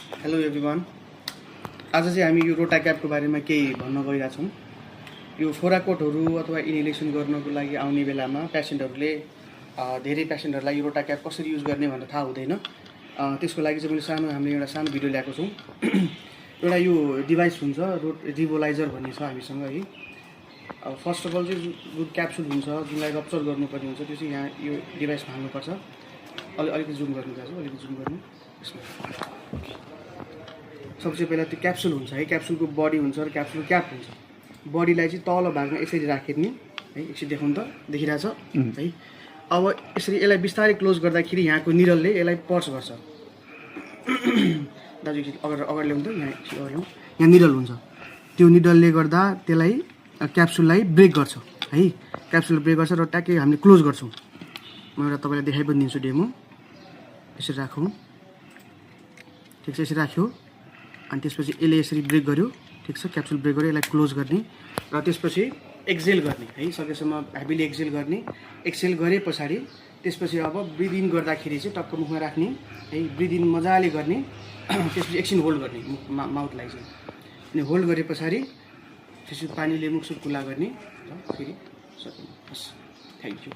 Hello everyone. आज चाहिँ हामी यो रोटा क्याबको बारेमा केही भन्न गइरहेका छौँ। यो फोराकोटहरू अथवा इनहेलेसन गर्नको लागि आउने बेलामा पेसेन्टहरूले धेरै पेसेन्टहरूलाई यो रोटा क्याब कसरी युज गर्ने भनेर थाहा हुँदैन। त्यसको लागि चाहिँ मैले हामीले एउटा सानो भिडियो ल्याएको छौँ। एउटा यो डिभाइस हुन्छ रिभोलाइजर भन्ने छ हामीसँग है। अब फर्स्ट अफ अल चाहिँ जुन क्याप्सुल हुन्छ जुनलाई रप्चर गर्नुपर्ने हुन्छ त्यो चाहिँ यहाँ यो डिभाइसमा हाल्नुपर्छ। अलिकति जुम गर्नु पर्छ, अलिकति जुम गर्नु। सबसे पहिला त्यो क्याप्सुल हुन्छ है, क्याप्सुलको बडी हुन्छ र क्याप्सुल क्याप हुन्छ। बडीलाई चाहिँ तल भागमा यसरी राखिदिने है, एकछिन देखाउनु त देखिरहेछ है। अब यसरी यसलाई बिस्तारै क्लोज गर्दाखेरि यहाँको निडलले यसलाई पर्च गर्छ। दाजु एकछिन अगाडि ल्याउनु त, यहाँ एकछिन अगाडि ल्याउँ। यहाँ निडल हुन्छ, त्यो निडलले गर्दा त्यसलाई क्याप्सुललाई ब्रेक गर्छ है। क्याप्सुल ब्रेक गर्छ र ट्याक्कै हामीले क्लोज गर्छौँ। म एउटा तपाईँलाई देखाइ पनि दिन्छु डेमो। यसरी राखौँ, ठिक छ, यसरी राख्यो अनि त्यसपछि यसले यसरी ब्रेक गर्यो, ठिक छ, क्याप्सुल ब्रेक गर्यो, यसलाई क्लोज गर्ने र त्यसपछि एक्सेल गर्ने है। सकेसम्म हेभिली एक्सेल गर्ने। एक्सेल गरे पछाडि त्यसपछि अब ब्रिथ इन गर्दाखेरि चाहिँ टक्क मुखमा राख्ने है, ब्रिथ इन मजाले गर्ने। त्यसपछि एकछिन होल्ड गर्ने माउथलाई चाहिँ, अनि होल्ड गरे पछाडि त्यसपछि पानीले मुख सुख खुला गर्ने र फेरि सक्नु। हस्, थ्याङ्क यू।